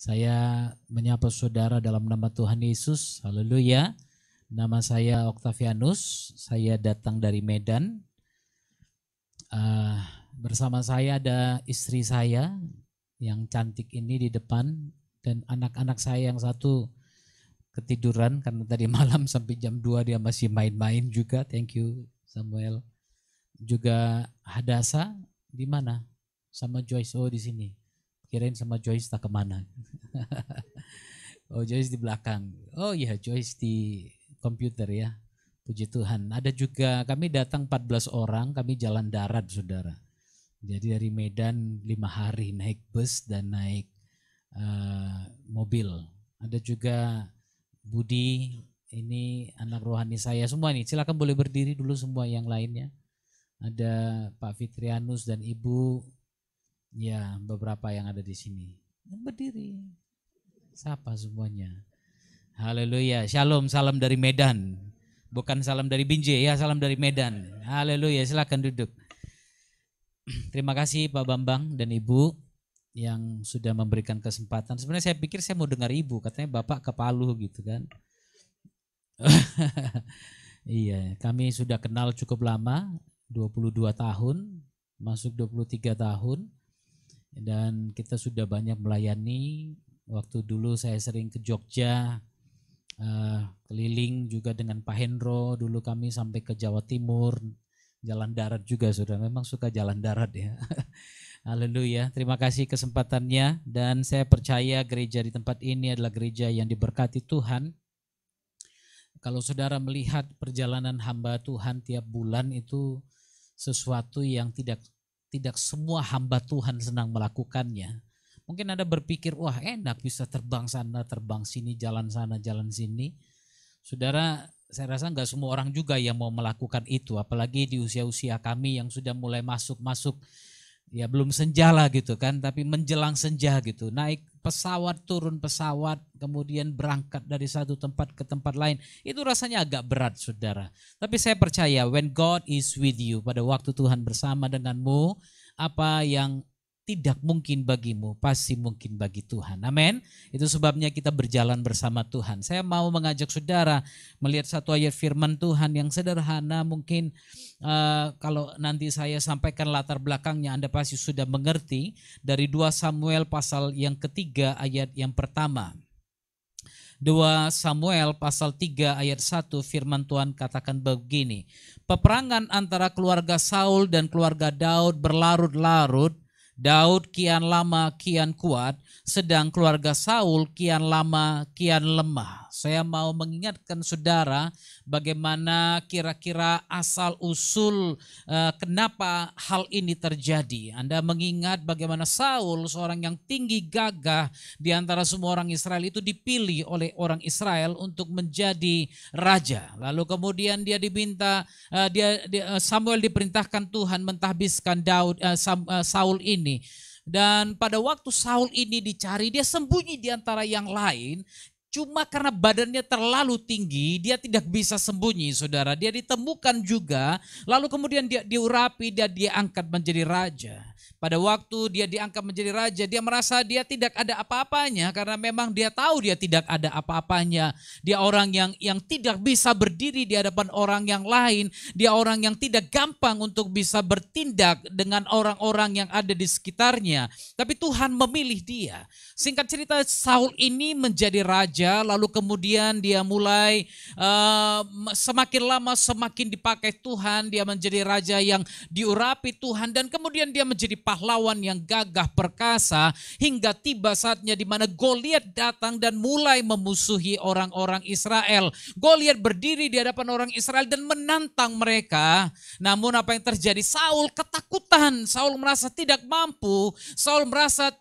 Saya menyapa saudara dalam nama Tuhan Yesus. Haleluya. Nama saya Octavianus. Saya datang dari Medan. Bersama saya ada istri saya yang cantik ini di depan. Dan anak-anak saya yang satu ketiduran karena tadi malam sampai jam 2 dia masih main-main juga. Thank you Samuel. Juga Hadasa di mana? Sama Joyce. Oh di sini. Kirain sama Joyce tak kemana. Oh Joyce di belakang. Oh iya Joyce di komputer ya. Puji Tuhan. Ada juga kami datang 14 orang. Kami jalan darat saudara. Jadi dari Medan 5 hari naik bus dan naik mobil. Ada juga Budi. Ini anak rohani saya semua nih. Silakan boleh berdiri dulu semua yang lainnya. Ada Pak Fitrianus dan Ibu. Ya, beberapa yang ada di sini. Berdiri. Sapa semuanya. Haleluya. Shalom, salam dari Medan. Bukan salam dari Binjai ya, salam dari Medan. Haleluya, silakan duduk. Terima kasih Pak Bambang dan Ibu yang sudah memberikan kesempatan. Sebenarnya saya pikir saya mau dengar Ibu, katanya Bapak ke Palu gitu kan. Iya, kami sudah kenal cukup lama, 22 tahun, masuk 23 tahun. Dan kita sudah banyak melayani. Waktu dulu saya sering ke Jogja, keliling juga dengan Pak Hendro. Dulu kami sampai ke Jawa Timur, jalan darat juga sudah. Memang suka jalan darat ya. Haleluya, terima kasih kesempatannya. Dan saya percaya gereja di tempat ini adalah gereja yang diberkati Tuhan. Kalau saudara melihat perjalanan hamba Tuhan tiap bulan itu sesuatu yang tidak semua hamba Tuhan senang melakukannya. Mungkin Anda berpikir, wah enak bisa terbang sana, terbang sini, jalan sana, jalan sini. Saudara, saya rasa enggak semua orang juga yang mau melakukan itu. Apalagi di usia-usia kami yang sudah mulai masuk, ya belum senja lah gitu kan, tapi menjelang senja gitu. Naik pesawat, turun pesawat, kemudian berangkat dari satu tempat ke tempat lain. Itu rasanya agak berat saudara. Tapi saya percaya when God is with you, pada waktu Tuhan bersama denganmu, apa yang tidak mungkin bagimu, pasti mungkin bagi Tuhan. Amin. Itu sebabnya kita berjalan bersama Tuhan. Saya mau mengajak saudara melihat satu ayat firman Tuhan yang sederhana. Mungkin kalau nanti saya sampaikan latar belakangnya Anda pasti sudah mengerti. Dari 2 Samuel pasal yang ketiga ayat yang pertama. 2 Samuel pasal 3 ayat 1 firman Tuhan katakan begini. Peperangan antara keluarga Saul dan keluarga Daud berlarut-larut. Daud kian lama kian kuat, sedang keluarga Saul kian lama kian lemah. Saya mau mengingatkan saudara bagaimana kira-kira asal usul kenapa hal ini terjadi. Anda mengingat bagaimana Saul, seorang yang tinggi gagah di antara semua orang Israel, itu dipilih oleh orang Israel untuk menjadi raja. Lalu kemudian dia diminta, Samuel diperintahkan Tuhan mentahbiskan Saul ini. Dan pada waktu Saul ini dicari, dia sembunyi di antara yang lain. Cuma karena badannya terlalu tinggi, dia tidak bisa sembunyi, saudara. Dia ditemukan juga, lalu kemudian dia diurapi dan dia angkat menjadi raja. Pada waktu dia diangkat menjadi raja, dia merasa dia tidak ada apa-apanya karena memang dia tahu dia tidak ada apa-apanya. Dia orang yang tidak bisa berdiri di hadapan orang yang lain. Dia orang yang tidak gampang untuk bisa bertindak dengan orang-orang yang ada di sekitarnya. Tapi Tuhan memilih dia. Singkat cerita, Saul ini menjadi raja, lalu kemudian dia mulai semakin lama semakin dipakai Tuhan. Dia menjadi raja yang diurapi Tuhan dan kemudian dia menjadi pahlawan yang gagah perkasa hingga tiba saatnya di mana Goliat datang dan mulai memusuhi orang-orang Israel. Goliat berdiri di hadapan orang Israel dan menantang mereka. Namun apa yang terjadi? Saul ketakutan. Saul merasa tidak mampu. Saul merasa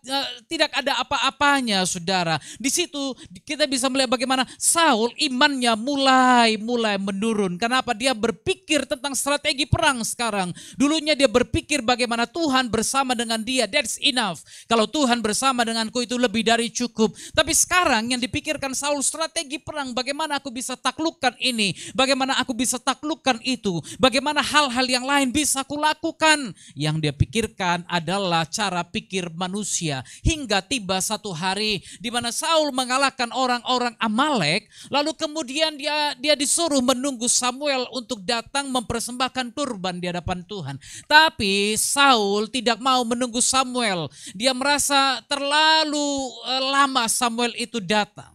tidak ada apa-apanya, saudara. Di situ kita bisa melihat bagaimana Saul imannya mulai menurun. Kenapa? Dia berpikir tentang strategi perang sekarang. Dulunya dia berpikir bagaimana Tuhan bersama dengan dia, that's enough. Kalau Tuhan bersama denganku itu lebih dari cukup. Tapi sekarang yang dipikirkan Saul strategi perang, bagaimana aku bisa taklukkan ini, bagaimana aku bisa taklukkan itu, bagaimana hal-hal yang lain bisa aku lakukan. Yang dia pikirkan adalah cara pikir manusia. Hingga tiba satu hari di mana Saul mengalahkan orang-orang Amalek, lalu kemudian dia disuruh menunggu Samuel untuk datang mempersembahkan kurban di hadapan Tuhan. Tapi Saul tidak mau menunggu Samuel. Dia merasa terlalu lama Samuel itu datang.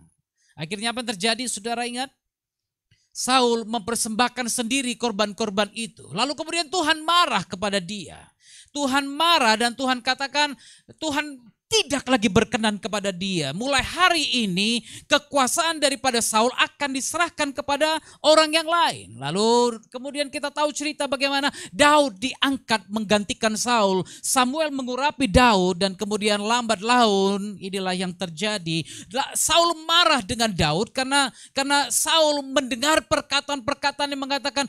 Akhirnya apa yang terjadi, saudara ingat? Saul mempersembahkan sendiri korban-korban itu. Lalu kemudian Tuhan marah kepada dia. Tuhan marah dan Tuhan katakan, Tuhan tidak lagi berkenan kepada dia. Mulai hari ini kekuasaan daripada Saul akan diserahkan kepada orang yang lain. Lalu kemudian kita tahu cerita bagaimana Daud diangkat menggantikan Saul. Samuel mengurapi Daud dan kemudian lambat laun inilah yang terjadi. Saul marah dengan Daud karena Saul mendengar perkataan-perkataan yang mengatakan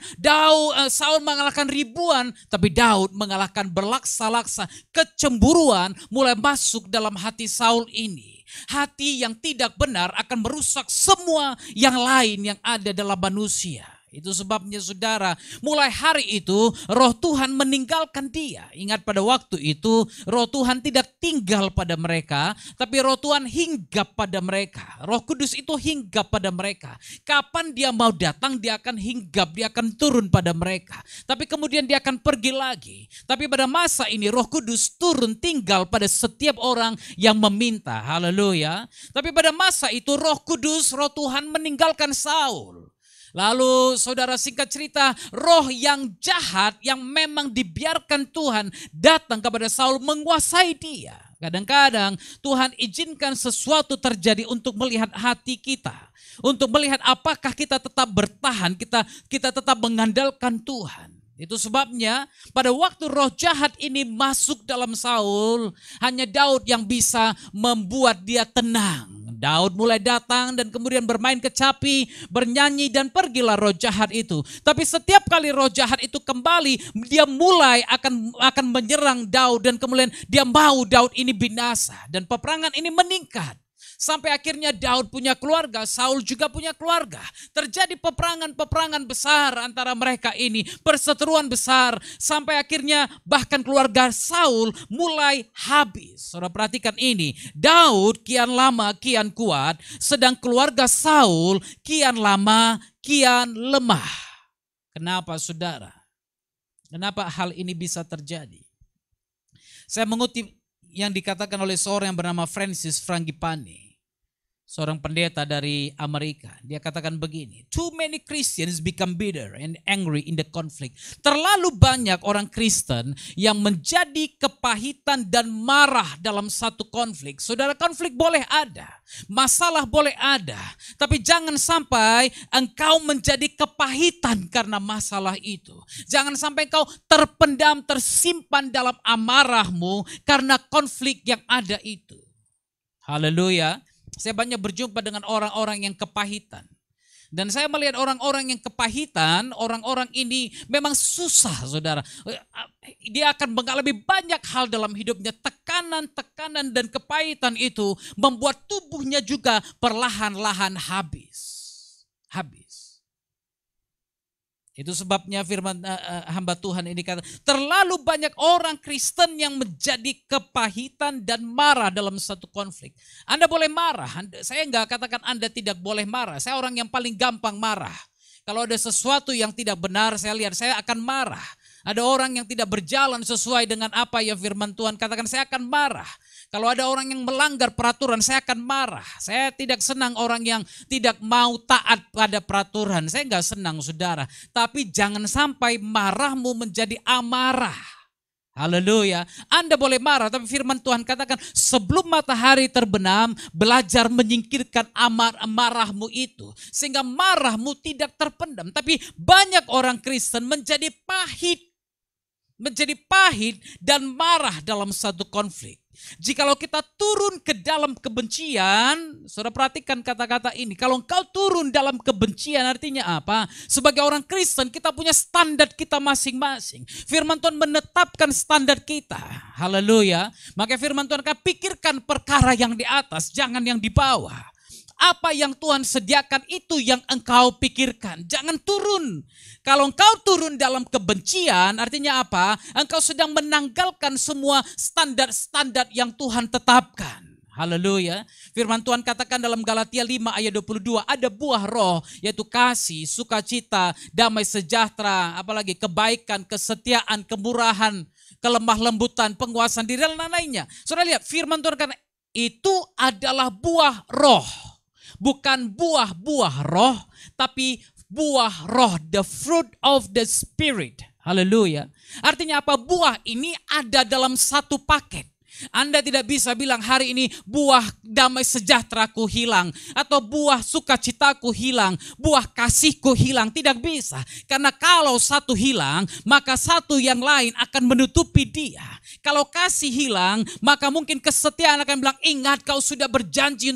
Saul mengalahkan ribuan tapi Daud mengalahkan berlaksa-laksa. Kecemburuan mulai masuk dalam hati Saul ini. Hati yang tidak benar akan merusak semua yang lain yang ada dalam manusia. Itu sebabnya saudara, mulai hari itu roh Tuhan meninggalkan dia. Ingat pada waktu itu roh Tuhan tidak tinggal pada mereka, tapi roh Tuhan hinggap pada mereka. Roh Kudus itu hinggap pada mereka. Kapan dia mau datang dia akan hinggap, dia akan turun pada mereka. Tapi kemudian dia akan pergi lagi. Tapi pada masa ini roh Kudus turun tinggal pada setiap orang yang meminta. Haleluya. Tapi pada masa itu roh Kudus, roh Tuhan meninggalkan Saul. Lalu saudara, singkat cerita, roh yang jahat yang memang dibiarkan Tuhan datang kepada Saul menguasai dia. Kadang-kadang Tuhan izinkan sesuatu terjadi untuk melihat hati kita. Untuk melihat apakah kita tetap bertahan, kita tetap mengandalkan Tuhan. Itu sebabnya pada waktu roh jahat ini masuk dalam Saul, hanya Daud yang bisa membuat dia tenang. Daud mulai datang dan kemudian bermain kecapi, bernyanyi dan pergilah roh jahat itu. Tapi setiap kali roh jahat itu kembali, dia mulai akan menyerang Daud dan kemudian dia mau Daud ini binasa. Dan peperangan ini meningkat. Sampai akhirnya Daud punya keluarga, Saul juga punya keluarga. Terjadi peperangan-peperangan besar antara mereka ini, perseteruan besar. Sampai akhirnya bahkan keluarga Saul mulai habis. Saudara perhatikan ini, Daud kian lama kian kuat, sedang keluarga Saul kian lama kian lemah. Kenapa saudara? Kenapa hal ini bisa terjadi? Saya mengutip yang dikatakan oleh seorang yang bernama Francis Frangipane. Seorang pendeta dari Amerika. Dia katakan begini, too many Christians become bitter and angry in the conflict. Terlalu banyak orang Kristen yang menjadi kepahitan dan marah dalam satu konflik. Saudara, konflik boleh ada, masalah boleh ada, tapi jangan sampai engkau menjadi kepahitan karena masalah itu. Jangan sampai engkau terpendam, tersimpan dalam amarahmu karena konflik yang ada itu. Haleluya. Saya banyak berjumpa dengan orang-orang yang kepahitan. Dan saya melihat orang-orang yang kepahitan, orang-orang ini memang susah, saudara. Dia akan mengalami banyak hal dalam hidupnya. Tekanan dan kepahitan itu membuat tubuhnya juga perlahan-lahan habis. Itu sebabnya firman hamba Tuhan ini kata, terlalu banyak orang Kristen yang menjadi kepahitan dan marah dalam satu konflik. Anda boleh marah, saya enggak katakan Anda tidak boleh marah. Saya orang yang paling gampang marah. Kalau ada sesuatu yang tidak benar, saya lihat, saya akan marah. Ada orang yang tidak berjalan sesuai dengan apa yang firman Tuhan katakan, saya akan marah. Kalau ada orang yang melanggar peraturan, saya akan marah. Saya tidak senang orang yang tidak mau taat pada peraturan. Saya enggak senang, saudara. Tapi jangan sampai marahmu menjadi amarah. Haleluya. Anda boleh marah, tapi firman Tuhan katakan, sebelum matahari terbenam, belajar menyingkirkan amarahmu itu. Sehingga marahmu tidak terpendam. Tapi banyak orang Kristen menjadi pahit. menjadi pahit dan marah dalam satu konflik. Jikalau kita turun ke dalam kebencian, saudara perhatikan kata-kata ini. Kalau engkau turun dalam kebencian artinya apa? Sebagai orang Kristen kita punya standar kita masing-masing. Firman Tuhan menetapkan standar kita. Haleluya. Maka firman Tuhan akan pikirkan perkara yang di atas, jangan yang di bawah. Apa yang Tuhan sediakan itu yang engkau pikirkan. Jangan turun. Kalau engkau turun dalam kebencian artinya apa? Engkau sedang menanggalkan semua standar-standar yang Tuhan tetapkan. Haleluya. Firman Tuhan katakan dalam Galatia 5 ayat 22. Ada buah roh yaitu kasih, sukacita, damai sejahtera. Apalagi kebaikan, kesetiaan, kemurahan, kelemah lembutan, penguasaan diri dan lain-lainnya. Saudara lihat firman Tuhan kata itu adalah buah roh. Bukan buah-buah roh, tapi buah roh, the fruit of the spirit. Haleluya. Artinya apa? Buah ini ada dalam satu paket. Anda tidak bisa bilang hari ini buah damai sejahteraku hilang. Atau buah sukacitaku hilang. Buah kasihku hilang. Tidak bisa. Karena kalau satu hilang, maka satu yang lain akan menutupi dia. Kalau kasih hilang, maka mungkin kesetiaan akan bilang, ingat kau sudah berjanji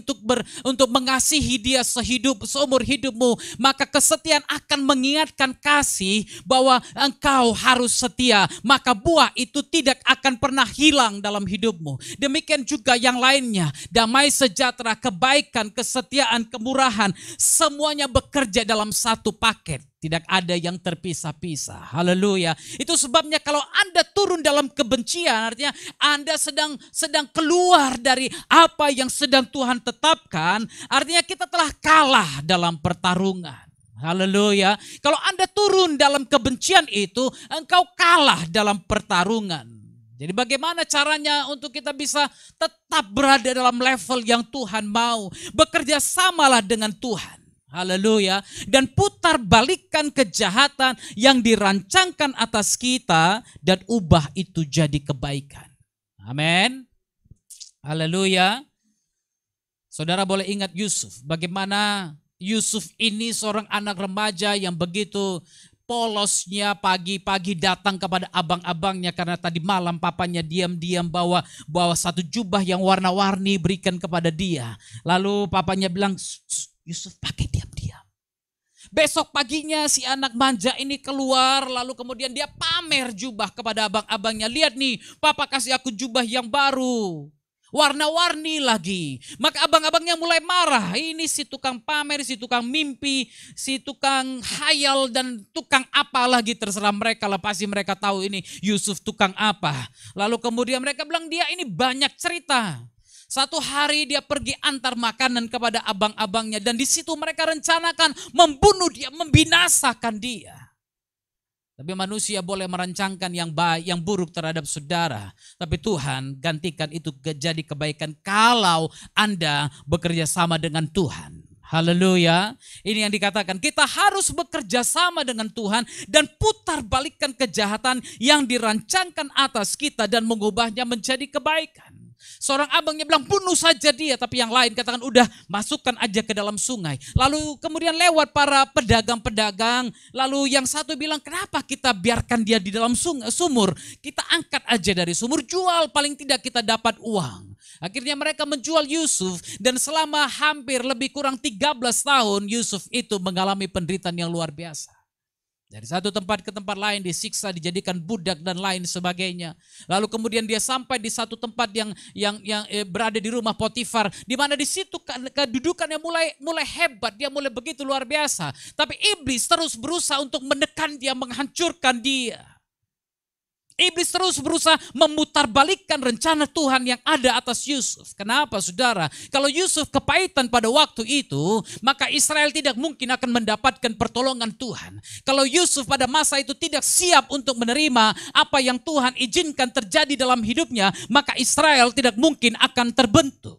untuk mengasihi dia seumur hidupmu. Maka kesetiaan akan mengingatkan kasih bahwa engkau harus setia. Maka buah itu tidak akan pernah hilang dalam hidupmu. Demikian juga yang lainnya, damai sejahtera, kebaikan, kesetiaan, kemurahan, semuanya bekerja dalam satu paket. Tidak ada yang terpisah-pisah. Haleluya. Itu sebabnya kalau Anda turun dalam kebencian, artinya Anda sedang keluar dari apa yang sedang Tuhan tetapkan, artinya kita telah kalah dalam pertarungan. Haleluya. Kalau Anda turun dalam kebencian itu, engkau kalah dalam pertarungan. Jadi bagaimana caranya untuk kita bisa tetap berada dalam level yang Tuhan mau. Bekerja samalah dengan Tuhan. Haleluya. Dan putar balikan kejahatan yang dirancangkan atas kita dan ubah itu jadi kebaikan. Amin. Haleluya. Saudara boleh ingat Yusuf. Bagaimana Yusuf ini seorang anak remaja yang begitu polosnya, pagi-pagi datang kepada abang-abangnya karena tadi malam papanya diam-diam bawa satu jubah yang warna-warni berikan kepada dia. Lalu papanya bilang, Yusuf pakai diam-diam. Besok paginya si anak manja ini keluar, lalu kemudian dia pamer jubah kepada abang-abangnya. Lihat nih, papa kasih aku jubah yang baru. Warna-warni lagi. Maka abang-abangnya mulai marah. Ini si tukang pamer, si tukang mimpi, si tukang hayal dan tukang apa lagi terserah mereka lah. Pasti mereka tahu ini Yusuf tukang apa. Lalu kemudian mereka bilang dia ini banyak cerita. Satu hari dia pergi antar makanan kepada abang-abangnya. Dan di situ mereka rencanakan membunuh dia, membinasakan dia. Tapi manusia boleh merancangkan yang baik, yang buruk terhadap saudara. Tapi Tuhan gantikan itu jadi kebaikan kalau Anda bekerja sama dengan Tuhan. Haleluya. Ini yang dikatakan kita harus bekerja sama dengan Tuhan dan putar balikkan kejahatan yang dirancangkan atas kita dan mengubahnya menjadi kebaikan. Seorang abangnya bilang bunuh saja dia, tapi yang lain katakan udah masukkan aja ke dalam sungai. Lalu kemudian lewat para pedagang-pedagang, lalu yang satu bilang kenapa kita biarkan dia di dalam sumur, kita angkat aja dari sumur, jual paling tidak kita dapat uang. Akhirnya mereka menjual Yusuf dan selama hampir lebih kurang 13 tahun Yusuf itu mengalami penderitaan yang luar biasa. Dari satu tempat ke tempat lain disiksa, dijadikan budak dan lain sebagainya. Lalu kemudian dia sampai di satu tempat yang berada di rumah Potifar, di mana di situ kedudukannya mulai hebat, dia mulai begitu luar biasa. Tapi iblis terus berusaha untuk menekan dia, menghancurkan dia. Iblis terus berusaha memutarbalikkan rencana Tuhan yang ada atas Yusuf. Kenapa saudara? Kalau Yusuf kepahitan pada waktu itu, maka Israel tidak mungkin akan mendapatkan pertolongan Tuhan. Kalau Yusuf pada masa itu tidak siap untuk menerima apa yang Tuhan izinkan terjadi dalam hidupnya, maka Israel tidak mungkin akan terbentuk.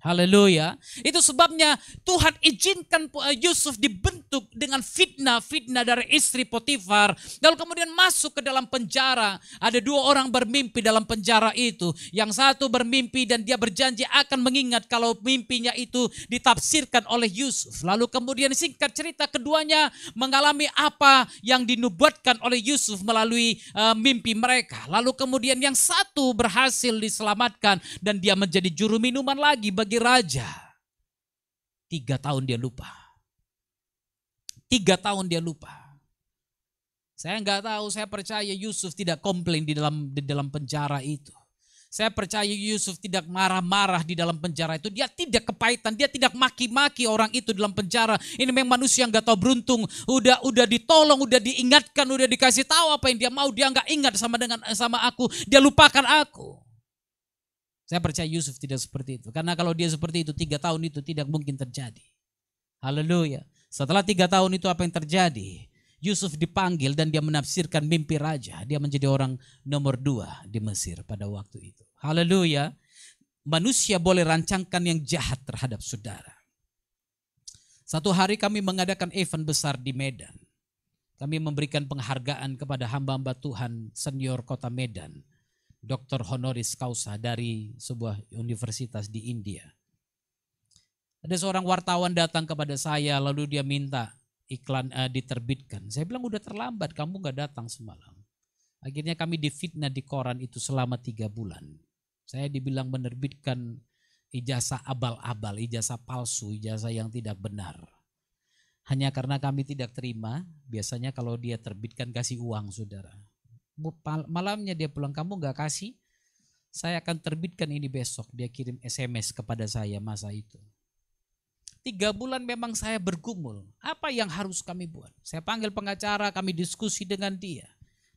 Haleluya. Itu sebabnya Tuhan izinkan Yusuf dibentuk dengan fitnah dari istri Potifar. Lalu kemudian masuk ke dalam penjara. Ada 2 orang bermimpi dalam penjara itu. Yang satu bermimpi dan dia berjanji akan mengingat kalau mimpinya itu ditafsirkan oleh Yusuf. Lalu kemudian singkat cerita keduanya mengalami apa yang dinubuatkan oleh Yusuf melalui mimpi mereka. Lalu kemudian yang satu berhasil diselamatkan dan dia menjadi juru minuman lagi bagi raja. 3 tahun dia lupa. 3 tahun dia lupa. Saya nggak tahu, saya percaya Yusuf tidak komplain di dalam penjara itu. Saya percaya Yusuf tidak marah-marah di dalam penjara itu. Dia tidak kepahitan, dia tidak maki-maki orang itu dalam penjara. Ini memang manusia yang nggak tahu beruntung. Udah ditolong, udah diingatkan, udah dikasih tahu apa yang dia mau. Dia nggak ingat sama aku. Dia lupakan aku. Saya percaya Yusuf tidak seperti itu. Karena kalau dia seperti itu 3 tahun itu tidak mungkin terjadi. Haleluya. Setelah 3 tahun itu apa yang terjadi? Yusuf dipanggil dan dia menafsirkan mimpi raja. Dia menjadi orang nomor 2 di Mesir pada waktu itu. Haleluya. Manusia boleh rancangkan yang jahat terhadap saudara. Satu hari kami mengadakan event besar di Medan. Kami memberikan penghargaan kepada hamba-hamba Tuhan senior kota Medan. Doktor honoris causa dari sebuah universitas di India. Ada seorang wartawan datang kepada saya lalu dia minta iklan diterbitkan. Saya bilang udah terlambat, kamu gak datang semalam. Akhirnya kami difitnah di koran itu selama 3 bulan. Saya dibilang menerbitkan ijazah abal-abal, ijazah palsu, ijazah yang tidak benar. Hanya karena kami tidak terima, biasanya kalau dia terbitkan kasih uang saudara. Malamnya dia pulang, kamu gak kasih, saya akan terbitkan ini besok. Dia kirim SMS kepada saya masa itu. 3 bulan memang saya bergumul. Apa yang harus kami buat? Saya panggil pengacara, kami diskusi dengan dia.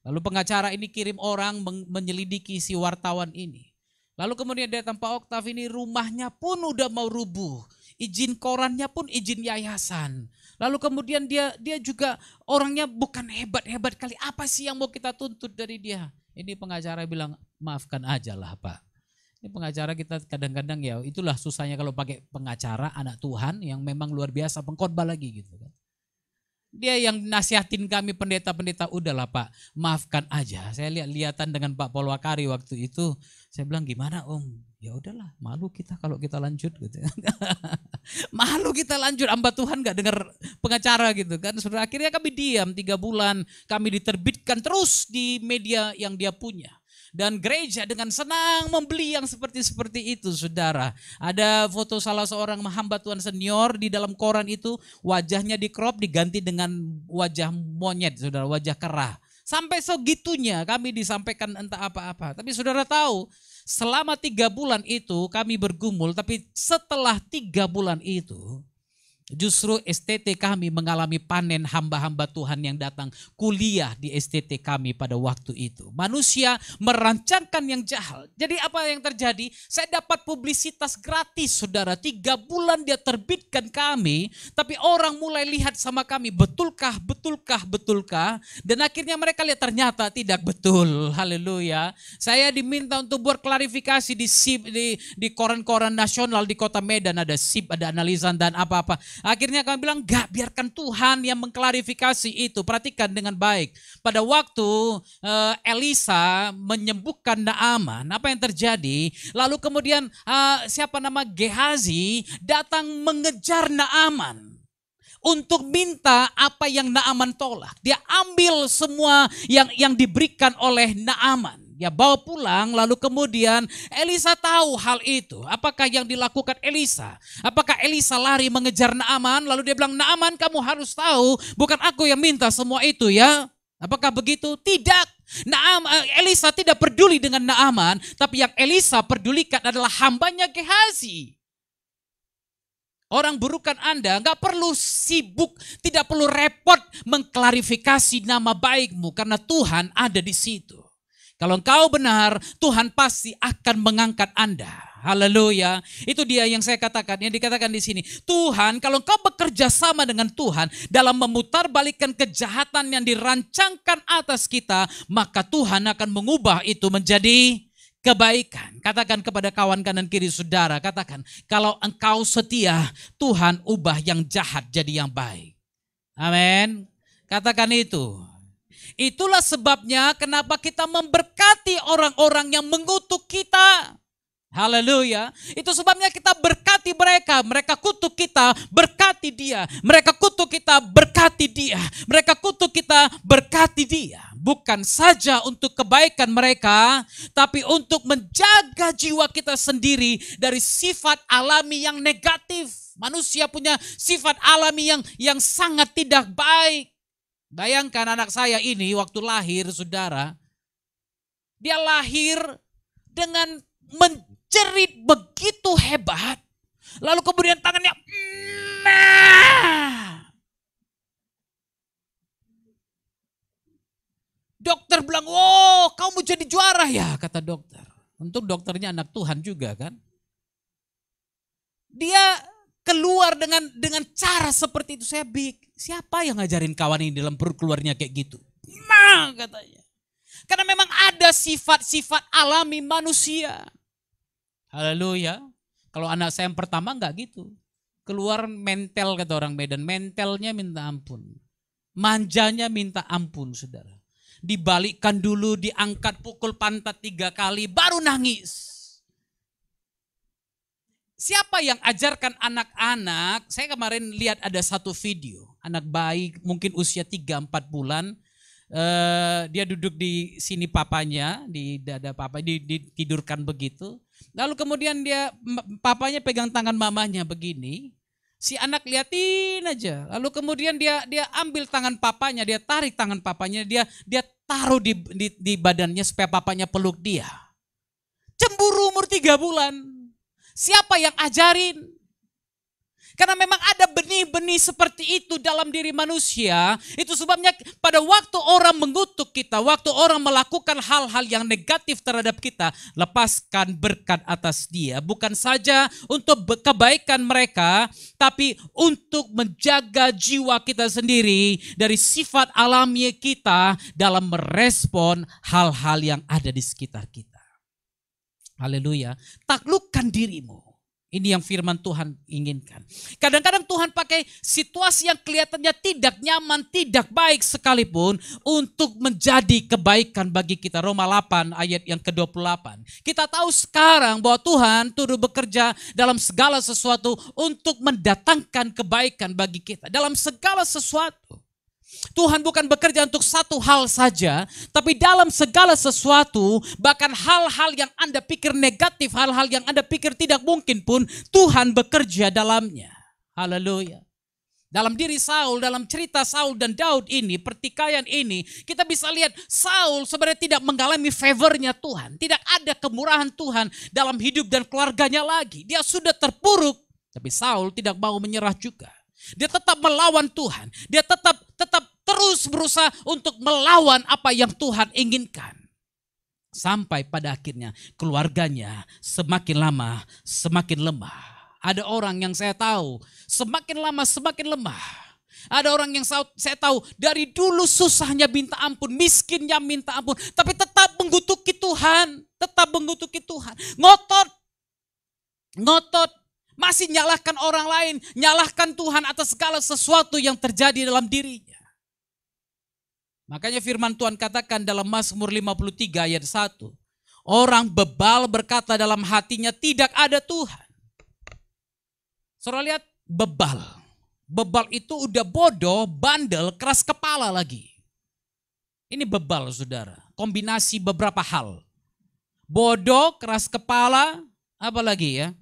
Lalu pengacara ini kirim orang menyelidiki si wartawan ini. Lalu kemudian datang Pak Oktav ini, rumahnya pun udah mau rubuh. Izin korannya pun izin yayasan. Lalu kemudian dia juga orangnya bukan hebat-hebat kali. Apa sih yang mau kita tuntut dari dia? Ini pengacara bilang, maafkan aja lah Pak. Ini pengacara kita kadang-kadang ya itulah susahnya kalau pakai pengacara anak Tuhan yang memang luar biasa pengkhotbah lagi gitu kan. Dia yang nasihatin kami pendeta-pendeta, udahlah Pak, maafkan aja. Saya lihat-lihatan dengan Pak Polwakari waktu itu. Saya bilang gimana Om? Ya udahlah, malu kita kalau kita lanjut gitu. Malu kita lanjut, hamba Tuhan gak dengar pengacara gitu kan. Saudara, akhirnya kami diam 3 bulan, kami diterbitkan terus di media yang dia punya. Dan gereja dengan senang membeli yang seperti itu saudara. Ada foto salah seorang hamba Tuhan senior di dalam koran itu, wajahnya di crop diganti dengan wajah monyet saudara, wajah kerah. Sampai segitunya kami disampaikan entah apa-apa. Tapi saudara tahu, selama 3 bulan itu kami bergumul, tapi setelah 3 bulan itu justru STT kami mengalami panen hamba-hamba Tuhan yang datang kuliah di STT kami pada waktu itu. Manusia merancangkan yang jahat. Jadi apa yang terjadi? Saya dapat publisitas gratis saudara. 3 bulan dia terbitkan kami. Tapi orang mulai lihat sama kami. Betulkah? Dan akhirnya mereka lihat ternyata tidak betul. Haleluya. Saya diminta untuk buat klarifikasi di SIP, di koran-koran nasional di kota Medan. Ada SIP, ada analisan dan apa-apa. Akhirnya kami bilang, enggak, biarkan Tuhan yang mengklarifikasi itu. Perhatikan dengan baik. Pada waktu Elisa menyembuhkan Naaman, apa yang terjadi? Lalu kemudian Gehazi datang mengejar Naaman untuk minta apa yang Naaman tolak. Dia ambil semua yang diberikan oleh Naaman. Dia bawa pulang, lalu kemudian Elisa tahu hal itu. Apakah yang dilakukan Elisa? Apakah Elisa lari mengejar Naaman? Lalu dia bilang, Naaman kamu harus tahu, bukan aku yang minta semua itu ya. Apakah begitu? Tidak. Elisa tidak peduli dengan Naaman, tapi yang Elisa pedulikan adalah hambanya Gehazi. Orang burukan Anda nggak perlu sibuk, tidak perlu repot mengklarifikasi nama baikmu karena Tuhan ada di situ. Kalau engkau benar, Tuhan pasti akan mengangkat Anda. Haleluya. Itu dia yang saya katakan, yang dikatakan di sini. Tuhan, kalau engkau bekerja sama dengan Tuhan dalam memutarbalikkan kejahatan yang dirancangkan atas kita, maka Tuhan akan mengubah itu menjadi kebaikan. Katakan kepada kawan kanan kiri saudara, katakan, kalau engkau setia, Tuhan ubah yang jahat jadi yang baik. Amin. Katakan itu. Itulah sebabnya kenapa kita memberkati orang-orang yang mengutuk kita. Haleluya. Itu sebabnya kita berkati mereka. Mereka kutuk kita, berkati dia. Mereka kutuk kita, berkati dia. Mereka kutuk kita, berkati dia. Bukan saja untuk kebaikan mereka, tapi untuk menjaga jiwa kita sendiri dari sifat alami yang negatif. Manusia punya sifat alami yang sangat tidak baik. Bayangkan anak saya ini waktu lahir, saudara. Dia lahir dengan menjerit begitu hebat. Lalu kemudian tangannya, dokter bilang, oh kamu jadi juara ya, kata dokter. Untuk dokternya anak Tuhan juga kan. Dia keluar dengan cara seperti itu. Saya siapa yang ngajarin kawan ini dalam perut keluarnya kayak gitu? Katanya. Karena memang ada sifat-sifat alami manusia. Haleluya. Kalau anak saya yang pertama enggak gitu. Keluar mental kata orang Medan. Mentalnya minta ampun. Manjanya minta ampun saudara. Dibalikkan dulu, diangkat pukul pantat 3 kali, baru nangis. Siapa yang ajarkan anak-anak? Saya kemarin lihat ada satu video. Anak bayi mungkin usia 3-4 bulan. Dia duduk di sini papanya, di dada papa, ditidurkan begitu. Lalu kemudian papanya pegang tangan mamanya begini. Si anak liatin aja. Lalu kemudian dia ambil tangan papanya, dia tarik tangan papanya, dia taruh di badannya supaya papanya peluk dia. Cemburu umur 3 bulan. Siapa yang ajarin? Karena memang ada benih-benih seperti itu dalam diri manusia. Itu sebabnya pada waktu orang mengutuk kita, waktu orang melakukan hal-hal yang negatif terhadap kita, lepaskan berkat atas dia. Bukan saja untuk kebaikan mereka, tapi untuk menjaga jiwa kita sendiri dari sifat alami kita dalam merespon hal-hal yang ada di sekitar kita. Haleluya. Taklukkan dirimu. Ini yang firman Tuhan inginkan. Kadang-kadang Tuhan pakai situasi yang kelihatannya tidak nyaman, tidak baik sekalipun untuk menjadi kebaikan bagi kita. Roma 8 ayat yang ke-28. Kita tahu sekarang bahwa Tuhan turut bekerja dalam segala sesuatu untuk mendatangkan kebaikan bagi kita. Dalam segala sesuatu. Tuhan bukan bekerja untuk satu hal saja, tapi dalam segala sesuatu, bahkan hal-hal yang Anda pikir negatif, hal-hal yang Anda pikir tidak mungkin pun, Tuhan bekerja dalamnya. Haleluya. Dalam diri Saul, dalam cerita Saul dan Daud ini, pertikaian ini, kita bisa lihat Saul sebenarnya tidak mengalami favornya Tuhan. Tidak ada kemurahan Tuhan dalam hidup dan keluarganya lagi. Dia sudah terpuruk, tapi Saul tidak mau menyerah juga. Dia tetap melawan Tuhan. Dia tetap terus berusaha untuk melawan apa yang Tuhan inginkan. Sampai pada akhirnya keluarganya semakin lama semakin lemah. Ada orang yang saya tahu semakin lama semakin lemah. Ada orang yang saya tahu dari dulu susahnya minta ampun, miskinnya minta ampun, tapi tetap mengutuki Tuhan. Tetap mengutuki Tuhan. Ngotot. Masih nyalahkan orang lain, nyalahkan Tuhan atas segala sesuatu yang terjadi dalam dirinya. Makanya firman Tuhan katakan dalam Mazmur 53 ayat 1. Orang bebal berkata dalam hatinya tidak ada Tuhan. Saudara lihat bebal. Bebal itu udah bodoh, bandel, keras kepala lagi. Ini bebal saudara. Kombinasi beberapa hal. Bodoh, keras kepala, apa lagi ya?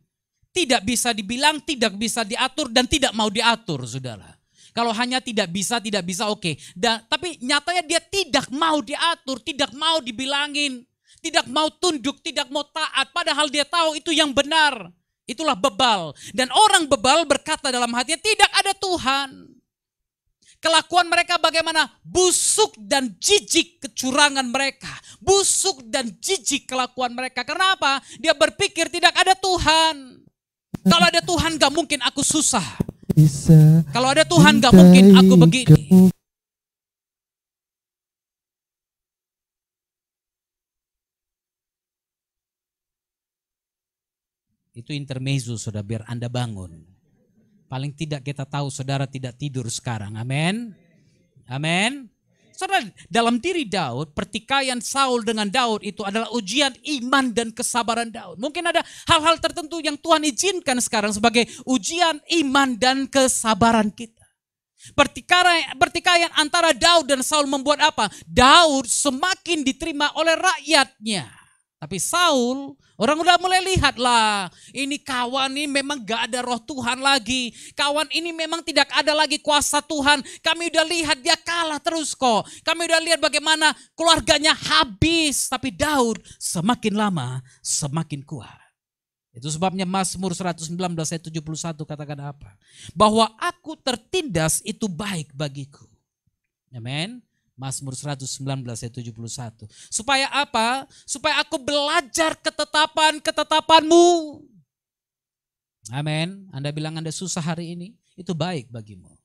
Tidak bisa dibilang, tidak bisa diatur, dan tidak mau diatur, saudara. Kalau hanya tidak bisa, oke. Tapi nyatanya dia tidak mau diatur, tidak mau dibilangin, tidak mau tunduk, tidak mau taat. Padahal dia tahu itu yang benar. Itulah bebal. Dan orang bebal berkata dalam hatinya, tidak ada Tuhan. Kelakuan mereka bagaimana? Busuk dan jijik kecurangan mereka. Busuk dan jijik kelakuan mereka. Kenapa? Dia berpikir tidak ada Tuhan. Kalau ada Tuhan gak mungkin aku susah. Kalau ada Tuhan gak mungkin aku begini. Itu intermezzo, saudara, biar Anda bangun. Paling tidak kita tahu saudara tidak tidur sekarang. Amin. Amin. Saudara, dalam diri Daud, pertikaian Saul dengan Daud itu adalah ujian iman dan kesabaran Daud. Mungkin ada hal-hal tertentu yang Tuhan izinkan sekarang sebagai ujian iman dan kesabaran kita. Pertikaian antara Daud dan Saul membuat apa? Daud semakin diterima oleh rakyatnya. Tapi Saul, orang udah mulai lihat lah, ini kawan ini memang gak ada roh Tuhan lagi. Kawan ini memang tidak ada lagi kuasa Tuhan. Kami udah lihat dia kalah terus kok. Kami udah lihat bagaimana keluarganya habis. Tapi Daud semakin lama semakin kuat. Itu sebabnya Mazmur 119 ayat 71 katakan apa? Bahwa aku tertindas itu baik bagiku. Amin. Mazmur 119 ayat 71. Supaya apa? Supaya aku belajar ketetapan-ketetapanmu. Amin. Anda bilang Anda susah hari ini, itu baik bagimu.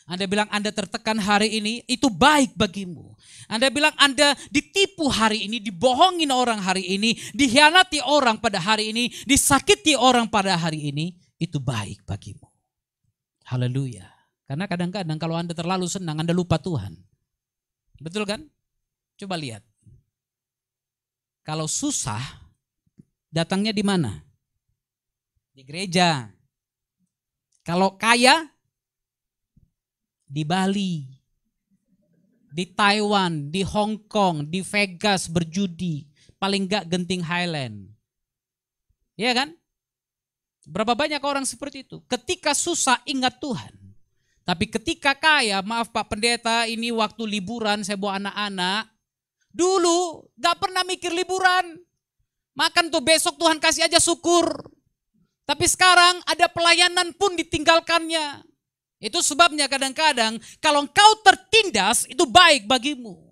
Anda bilang Anda tertekan hari ini, itu baik bagimu. Anda bilang Anda ditipu hari ini, dibohongin orang hari ini, dikhianati orang pada hari ini, disakiti orang pada hari ini, itu baik bagimu. Haleluya. Karena kadang-kadang kalau Anda terlalu senang, Anda lupa Tuhan. Betul kan? Coba lihat. Kalau susah, datangnya di mana? Di gereja. Kalau kaya, di Bali, di Taiwan, di Hong Kong, di Vegas berjudi. Paling enggak Genting Highland. Iya kan? Berapa banyak orang seperti itu? Ketika susah ingat Tuhan. Tapi ketika kaya, maaf Pak Pendeta, ini waktu liburan saya bawa anak-anak. Dulu gak pernah mikir liburan. Makan tuh besok Tuhan kasih aja syukur. Tapi sekarang ada pelayanan pun ditinggalkannya. Itu sebabnya kadang-kadang kalau engkau tertindas itu baik bagimu.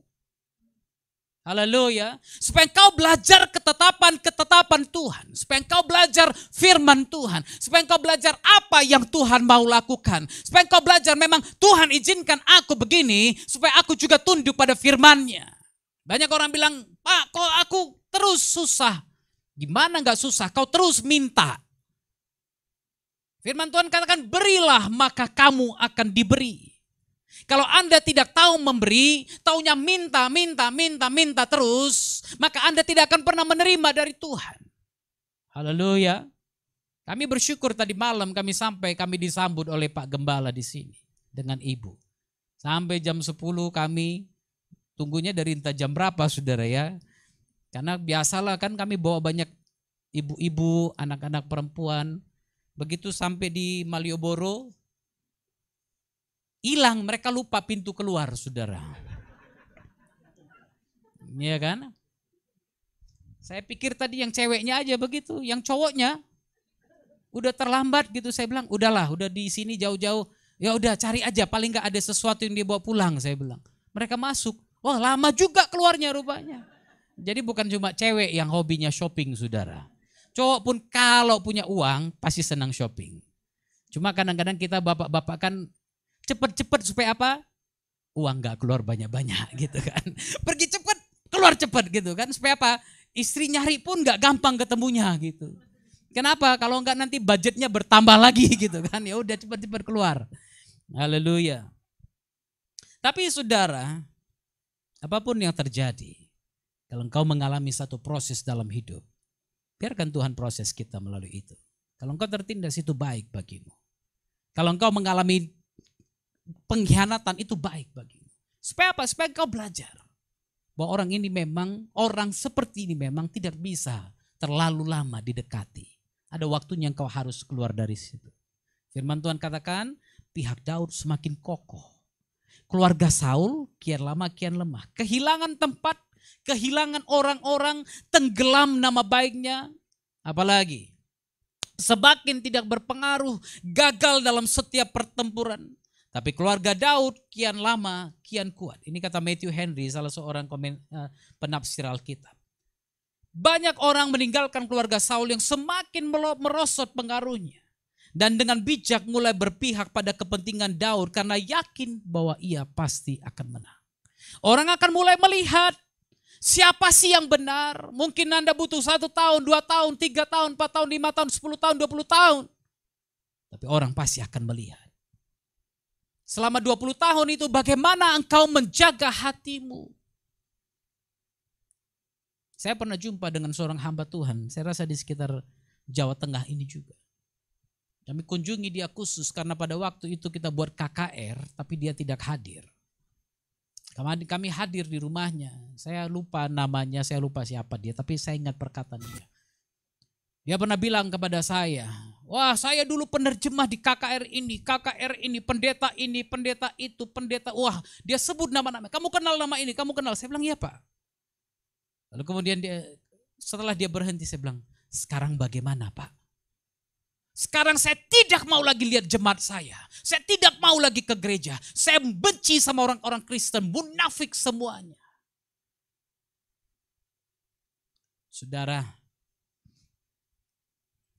Haleluya. Supaya engkau belajar ketetapan-ketetapan Tuhan. Supaya engkau belajar firman Tuhan. Supaya engkau belajar apa yang Tuhan mau lakukan. Supaya engkau belajar memang Tuhan izinkan aku begini. Supaya aku juga tunduk pada firman-Nya. Banyak orang bilang, Pak kok aku terus susah. Gimana gak susah? Kau terus minta. Firman Tuhan katakan berilah maka kamu akan diberi. Kalau Anda tidak tahu memberi, taunya minta terus, maka Anda tidak akan pernah menerima dari Tuhan. Haleluya. Kami bersyukur tadi malam kami disambut oleh Pak Gembala di sini dengan Ibu. Sampai jam 10 kami tunggunya dari entah jam berapa saudara ya. Karena biasalah kan kami bawa banyak ibu-ibu, anak-anak perempuan. Begitu sampai di Malioboro, hilang, mereka lupa pintu keluar, saudara. Iya kan? Saya pikir tadi yang ceweknya aja begitu, yang cowoknya udah terlambat gitu. Saya bilang, udahlah, udah di sini jauh-jauh, ya udah cari aja, paling nggak ada sesuatu yang dia bawa pulang. Saya bilang, mereka masuk, wah lama juga keluarnya rupanya. Jadi bukan cuma cewek yang hobinya shopping, saudara. Cowok pun kalau punya uang pasti senang shopping. Cuma kadang-kadang kita bapak-bapak kan cepet-cepet supaya apa? Uang gak keluar banyak-banyak gitu kan. Pergi cepet, keluar cepet gitu kan. Supaya apa? Istri nyari pun gak gampang ketemunya gitu. Kenapa? Kalau enggak nanti budgetnya bertambah lagi gitu kan. Ya udah cepet-cepet keluar. Haleluya. Tapi saudara, apapun yang terjadi, kalau engkau mengalami satu proses dalam hidup, biarkan Tuhan proses kita melalui itu. Kalau engkau tertindas itu baik bagimu. Kalau engkau mengalami pengkhianatan itu baik bagimu. Supaya apa? Supaya engkau belajar bahwa orang seperti ini memang tidak bisa terlalu lama didekati. Ada waktunya engkau harus keluar dari situ. Firman Tuhan katakan pihak Daud semakin kokoh. Keluarga Saul kian lama kian lemah. Kehilangan tempat, kehilangan orang-orang, tenggelam nama baiknya. Apalagi semakin tidak berpengaruh, gagal dalam setiap pertempuran. Tapi keluarga Daud kian lama, kian kuat. Ini kata Matthew Henry, salah seorang penafsir Alkitab. Banyak orang meninggalkan keluarga Saul yang semakin merosot pengaruhnya. Dan dengan bijak mulai berpihak pada kepentingan Daud karena yakin bahwa ia pasti akan menang. Orang akan mulai melihat Siapa sih yang benar? Mungkin Anda butuh 1 tahun, 2 tahun, 3 tahun, 4 tahun, 5 tahun, 10 tahun, 20 tahun. Tapi orang pasti akan melihat. Selama 20 tahun itu bagaimana engkau menjaga hatimu. Saya pernah jumpa dengan seorang hamba Tuhan. Saya rasa di sekitar Jawa Tengah ini juga. Kami kunjungi dia khusus karena pada waktu itu kita buat KKR tapi dia tidak hadir. Kami hadir di rumahnya. Saya lupa namanya, saya lupa siapa dia, tapi saya ingat perkataan dia. Dia pernah bilang kepada saya, wah saya dulu penerjemah di KKR ini, pendeta itu, pendeta. Wah dia sebut nama-nama, kamu kenal nama ini, kamu kenal. Saya bilang iya Pak. Lalu kemudian setelah dia berhenti saya bilang, sekarang bagaimana Pak? Sekarang saya tidak mau lagi lihat jemaat saya. Saya tidak mau lagi ke gereja. Saya benci sama orang-orang Kristen, munafik semuanya. Saudara,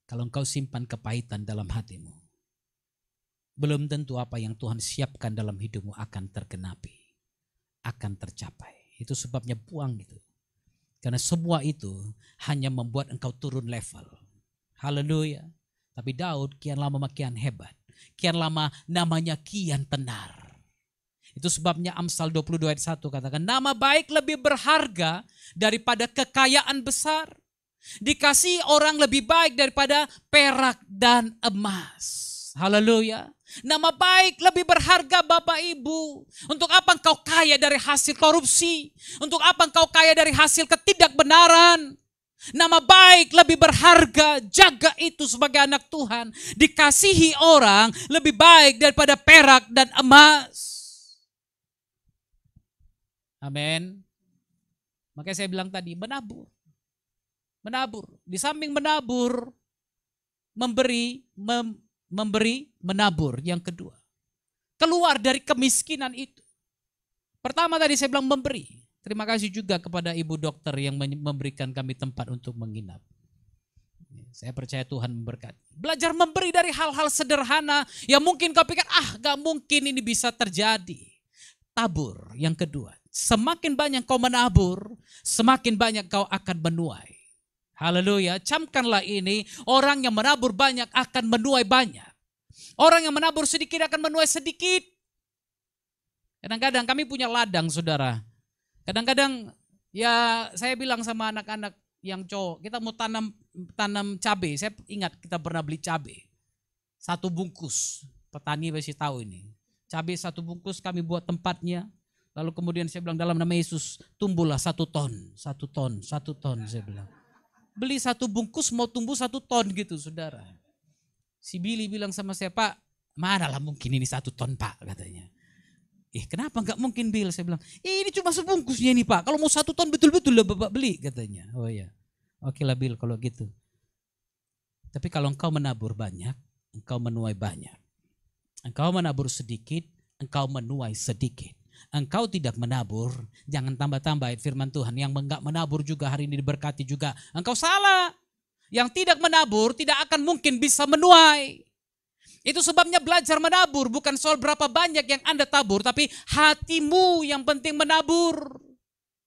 kalau engkau simpan kepahitan dalam hatimu, belum tentu apa yang Tuhan siapkan dalam hidupmu akan tergenapi, akan tercapai. Itu sebabnya buang itu. Karena semua itu hanya membuat engkau turun level. Haleluya. Tapi Daud kian lama makin hebat. Kian lama namanya kian tenar. Itu sebabnya Amsal 22 ayat 1 katakan, nama baik lebih berharga daripada kekayaan besar. Dikasihi orang lebih baik daripada perak dan emas. Haleluya. Nama baik lebih berharga Bapak Ibu. Untuk apa engkau kaya dari hasil korupsi? Untuk apa engkau kaya dari hasil ketidakbenaran? Nama baik lebih berharga, jaga itu sebagai anak Tuhan. Dikasihi orang lebih baik daripada perak dan emas. Amin. Makanya saya bilang tadi, menabur. Menabur. Di samping menabur, memberi, menabur. Yang kedua, keluar dari kemiskinan itu. Pertama tadi saya bilang memberi. Terima kasih juga kepada ibu dokter yang memberikan kami tempat untuk menginap. Saya percaya Tuhan memberkati. Belajar memberi dari hal-hal sederhana yang mungkin kau pikir, gak mungkin ini bisa terjadi. Tabur. Yang kedua, semakin banyak kau menabur, semakin banyak kau akan menuai. Haleluya, camkanlah ini, orang yang menabur banyak akan menuai banyak. Orang yang menabur sedikit akan menuai sedikit. Kadang-kadang kami punya ladang saudara. Kadang-kadang ya saya bilang sama anak-anak yang cowok, kita mau tanam cabai. Saya ingat kita pernah beli cabai. 1 bungkus, petani pasti tahu ini. Cabai 1 bungkus kami buat tempatnya. Lalu kemudian saya bilang dalam nama Yesus, tumbuhlah 1 ton, 1 ton, 1 ton saya bilang. Beli 1 bungkus mau tumbuh 1 ton gitu saudara. Si Billy bilang sama saya, Pak, manalah mungkin ini 1 ton Pak katanya. Kenapa enggak mungkin Bill? Saya bilang, ini cuma sebungkusnya nih Pak. Kalau mau 1 ton betul-betul lah Bapak beli katanya. Oh ya, oke lah Bill kalau gitu. Tapi kalau engkau menabur banyak, engkau menuai banyak. Engkau menabur sedikit, engkau menuai sedikit. Engkau tidak menabur, jangan tambah-tambah firman Tuhan. Yang enggak menabur juga hari ini diberkati juga. Engkau salah. Yang tidak menabur tidak akan mungkin bisa menuai. Itu sebabnya belajar menabur bukan soal berapa banyak yang Anda tabur, tapi hatimu yang penting menabur.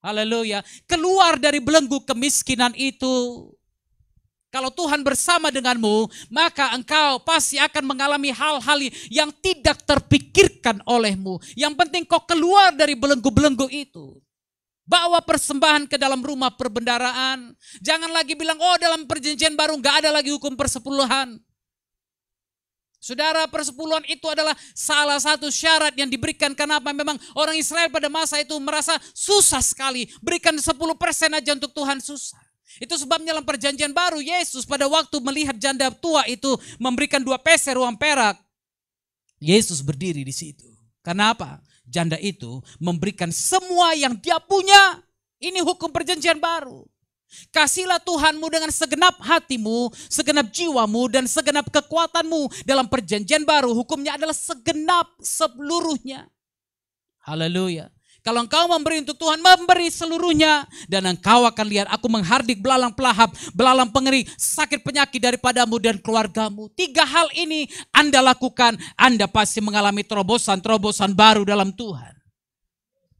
Haleluya. Keluar dari belenggu kemiskinan itu. Kalau Tuhan bersama denganmu, maka engkau pasti akan mengalami hal-hal yang tidak terpikirkan olehmu. Yang penting kau keluar dari belenggu-belenggu itu. Bawa persembahan ke dalam rumah perbendaharaan. Jangan lagi bilang, dalam perjanjian baru gak ada lagi hukum persepuluhan. Saudara, persepuluhan itu adalah salah satu syarat yang diberikan. Kenapa? Memang orang Israel pada masa itu merasa susah sekali. Berikan 10% aja untuk Tuhan, susah. Itu sebabnya dalam perjanjian baru Yesus pada waktu melihat janda tua itu memberikan 2 peser uang perak. Yesus berdiri di situ. Kenapa? Janda itu memberikan semua yang dia punya. Ini hukum perjanjian baru. Kasihlah Tuhanmu dengan segenap hatimu, segenap jiwamu, dan segenap kekuatanmu. Dalam perjanjian baru hukumnya adalah segenap seluruhnya. Haleluya. Kalau engkau memberi untuk Tuhan, memberi seluruhnya. Dan engkau akan lihat aku menghardik belalang pelahap, belalang pengering, sakit penyakit daripadamu dan keluargamu. 3 hal ini Anda lakukan, Anda pasti mengalami terobosan-terobosan baru dalam Tuhan.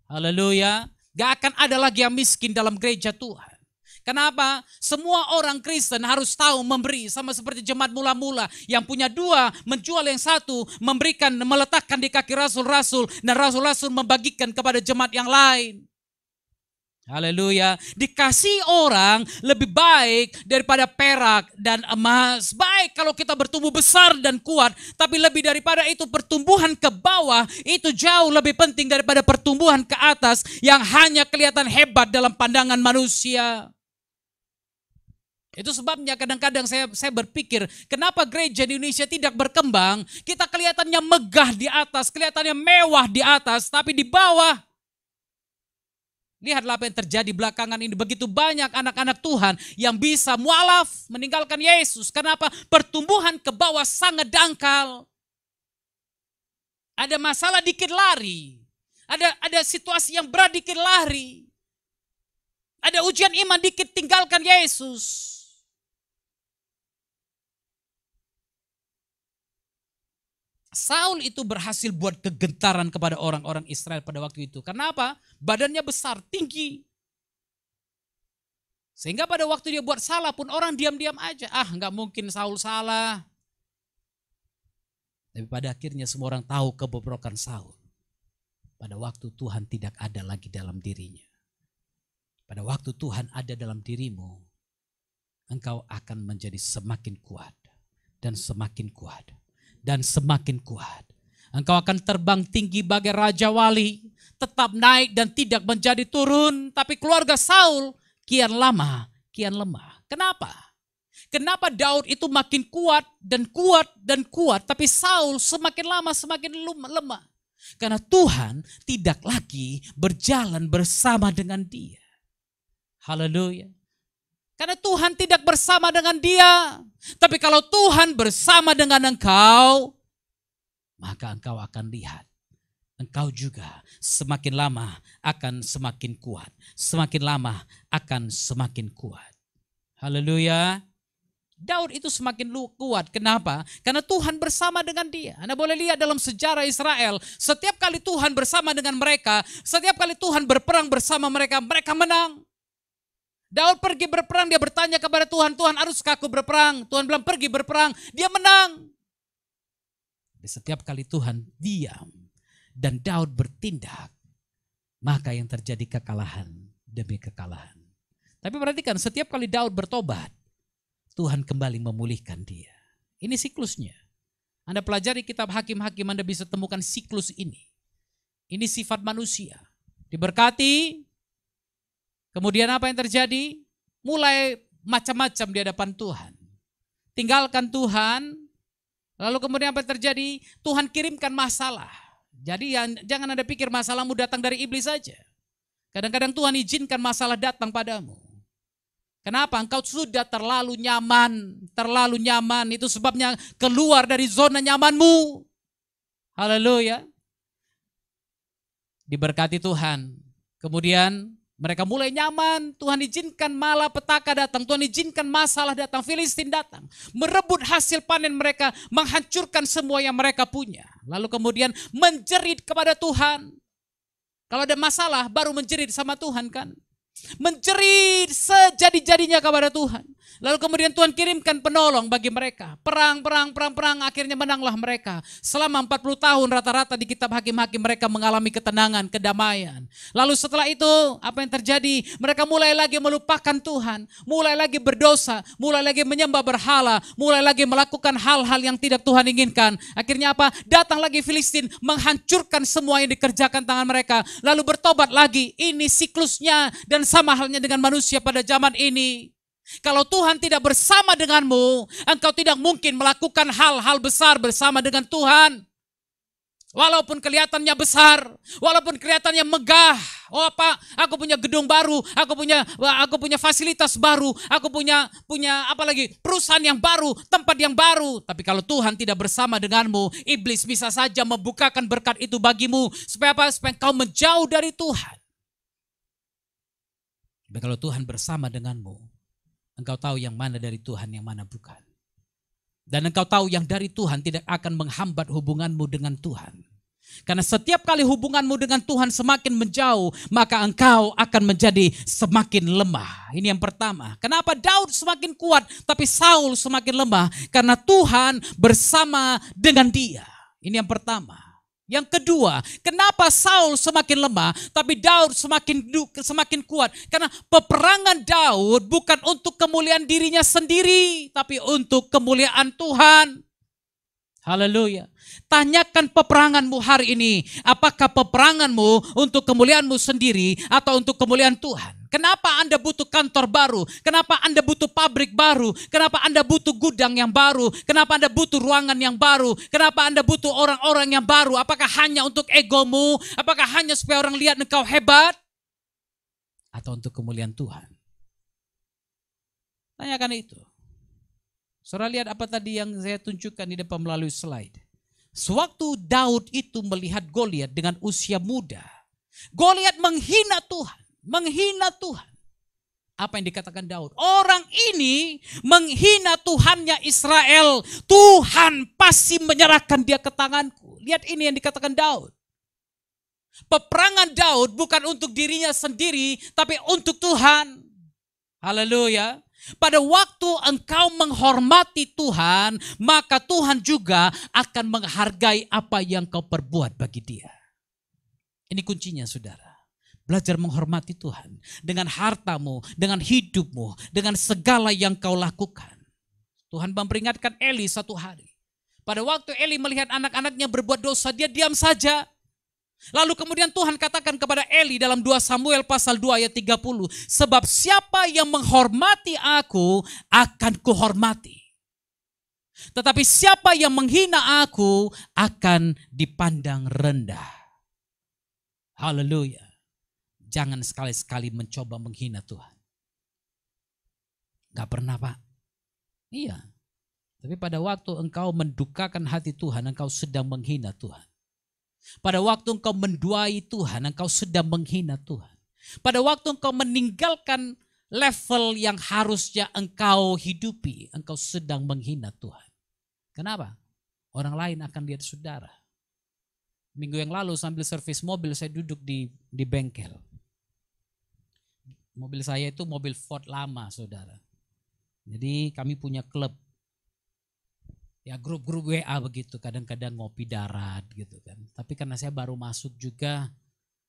Haleluya. Gak akan ada lagi yang miskin dalam gereja Tuhan. Kenapa? Semua orang Kristen harus tahu memberi, sama seperti jemaat mula-mula yang punya dua, menjual yang satu, memberikan, meletakkan di kaki rasul-rasul, dan rasul-rasul membagikan kepada jemaat yang lain. Haleluya. Dikasih orang lebih baik daripada perak dan emas. Baik kalau kita bertumbuh besar dan kuat, tapi lebih daripada itu pertumbuhan ke bawah itu jauh lebih penting daripada pertumbuhan ke atas yang hanya kelihatan hebat dalam pandangan manusia. Itu sebabnya kadang-kadang saya berpikir, kenapa gereja di Indonesia tidak berkembang? Kita kelihatannya megah di atas, kelihatannya mewah di atas, tapi di bawah. Lihatlah apa yang terjadi belakangan ini. Begitu banyak anak-anak Tuhan yang bisa mualaf, meninggalkan Yesus. Kenapa? Pertumbuhan ke bawah sangat dangkal. Ada masalah dikit lari. Ada situasi yang berat dikit lari. Ada ujian iman dikit tinggalkan Yesus. Saul itu berhasil buat kegentaran kepada orang-orang Israel pada waktu itu. Kenapa? Badannya besar, tinggi. Sehingga pada waktu dia buat salah pun orang diam-diam aja. Nggak mungkin Saul salah. Tapi pada akhirnya semua orang tahu kebobrokan Saul. Pada waktu Tuhan tidak ada lagi dalam dirinya. Pada waktu Tuhan ada dalam dirimu, engkau akan menjadi semakin kuat dan semakin kuat. Dan semakin kuat. Engkau akan terbang tinggi bagai Raja Wali. Tetap naik dan tidak menjadi turun. Tapi keluarga Saul kian lama, kian lemah. Kenapa? Kenapa Daud itu makin kuat dan kuat dan kuat. Tapi Saul semakin lama semakin lemah. Karena Tuhan tidak lagi berjalan bersama dengan dia. Haleluya. Karena Tuhan tidak bersama dengan dia. Tapi kalau Tuhan bersama dengan engkau, maka engkau akan lihat. Engkau juga semakin lama akan semakin kuat. Semakin lama akan semakin kuat. Haleluya. Daud itu semakin kuat. Kenapa? Karena Tuhan bersama dengan dia. Anda boleh lihat dalam sejarah Israel. Setiap kali Tuhan bersama dengan mereka, setiap kali Tuhan berperang bersama mereka, mereka menang. Daud pergi berperang, dia bertanya kepada Tuhan, Tuhan haruskah aku berperang? Tuhan bilang pergi berperang, dia menang. Setiap kali Tuhan diam dan Daud bertindak, maka yang terjadi kekalahan demi kekalahan. Tapi perhatikan, setiap kali Daud bertobat, Tuhan kembali memulihkan dia. Ini siklusnya. Anda pelajari kitab Hakim-Hakim, Anda bisa temukan siklus ini. Ini sifat manusia. Diberkati, kemudian apa yang terjadi? Mulai macam-macam di hadapan Tuhan. Tinggalkan Tuhan, lalu kemudian apa yang terjadi? Tuhan kirimkan masalah. Jadi jangan Anda pikir masalahmu datang dari iblis saja. Kadang-kadang Tuhan izinkan masalah datang padamu. Kenapa? Engkau sudah terlalu nyaman. Terlalu nyaman, itu sebabnya keluar dari zona nyamanmu. Haleluya. Diberkati Tuhan. Kemudian mereka mulai nyaman, Tuhan izinkan malapetaka datang, Tuhan izinkan masalah datang, Filistin datang, merebut hasil panen mereka, menghancurkan semua yang mereka punya. Lalu kemudian menjerit kepada Tuhan. Kalau ada masalah baru menjerit sama Tuhan kan. Menjerit sejadi-jadinya kepada Tuhan. Lalu kemudian Tuhan kirimkan penolong bagi mereka. Perang, akhirnya menanglah mereka. Selama 40 tahun rata-rata di kitab Hakim-Hakim mereka mengalami ketenangan, kedamaian. Lalu setelah itu apa yang terjadi? Mereka mulai lagi melupakan Tuhan. Mulai lagi berdosa, mulai lagi menyembah berhala, mulai lagi melakukan hal-hal yang tidak Tuhan inginkan. Akhirnya apa? Datang lagi Filistin menghancurkan semua yang dikerjakan tangan mereka. Lalu bertobat lagi. Ini siklusnya dan sama halnya dengan manusia pada zaman ini. Kalau Tuhan tidak bersama denganmu, engkau tidak mungkin melakukan hal-hal besar bersama dengan Tuhan. Walaupun kelihatannya besar, walaupun kelihatannya megah. Oh Pak, aku punya gedung baru, aku punya fasilitas baru, aku punya apa lagi? Perusahaan yang baru, tempat yang baru. Tapi kalau Tuhan tidak bersama denganmu, iblis bisa saja membukakan berkat itu bagimu. Supaya apa? Supaya engkau menjauh dari Tuhan. Tapi kalau Tuhan bersama denganmu, engkau tahu yang mana dari Tuhan, yang mana bukan. Dan engkau tahu yang dari Tuhan tidak akan menghambat hubunganmu dengan Tuhan. Karena setiap kali hubunganmu dengan Tuhan semakin menjauh, maka engkau akan menjadi semakin lemah. Ini yang pertama. Kenapa Daud semakin kuat, tapi Saul semakin lemah? Karena Tuhan bersama dengan dia. Ini yang pertama. Yang kedua, kenapa Saul semakin lemah, tapi Daud semakin kuat? Karena peperangan Daud bukan untuk kemuliaan dirinya sendiri, tapi untuk kemuliaan Tuhan. Haleluya. Tanyakan peperanganmu hari ini, apakah peperanganmu untuk kemuliaanmu sendiri atau untuk kemuliaan Tuhan? Kenapa Anda butuh kantor baru? Kenapa Anda butuh pabrik baru? Kenapa Anda butuh gudang yang baru? Kenapa Anda butuh ruangan yang baru? Kenapa Anda butuh orang-orang yang baru? Apakah hanya untuk egomu? Apakah hanya supaya orang lihat engkau hebat? Atau untuk kemuliaan Tuhan? Tanyakan itu. Saudara lihat apa tadi yang saya tunjukkan di depan melalui slide. Sewaktu Daud itu melihat Goliat dengan usia muda, Goliat menghina Tuhan. Menghina Tuhan. Apa yang dikatakan Daud? Orang ini menghina Tuhannya Israel. Tuhan pasti menyerahkan dia ke tanganku. Lihat ini yang dikatakan Daud. Peperangan Daud bukan untuk dirinya sendiri, tapi untuk Tuhan. Haleluya. Pada waktu engkau menghormati Tuhan, maka Tuhan juga akan menghargai apa yang kau perbuat bagi dia. Ini kuncinya, saudara. Belajar menghormati Tuhan dengan hartamu, dengan hidupmu, dengan segala yang kau lakukan. Tuhan memperingatkan Eli satu hari. Pada waktu Eli melihat anak-anaknya berbuat dosa, dia diam saja. Lalu kemudian Tuhan katakan kepada Eli dalam 2 Samuel pasal 2 ayat 30. Sebab siapa yang menghormati aku akan kuhormati. Tetapi siapa yang menghina aku akan dipandang rendah. Haleluya. Jangan sekali-sekali mencoba menghina Tuhan. Gak pernah, Pak. Iya. Tapi pada waktu engkau mendukakan hati Tuhan, engkau sedang menghina Tuhan. Pada waktu engkau menduai Tuhan, engkau sedang menghina Tuhan. Pada waktu engkau meninggalkan level yang harusnya engkau hidupi, engkau sedang menghina Tuhan. Kenapa? Orang lain akan lihat saudara. Minggu yang lalu sambil servis mobil, saya duduk di bengkel. Mobil saya itu mobil Ford lama, saudara. Jadi kami punya klub. Ya grup-grup WA begitu, kadang-kadang ngopi darat gitu kan. Tapi karena saya baru masuk juga,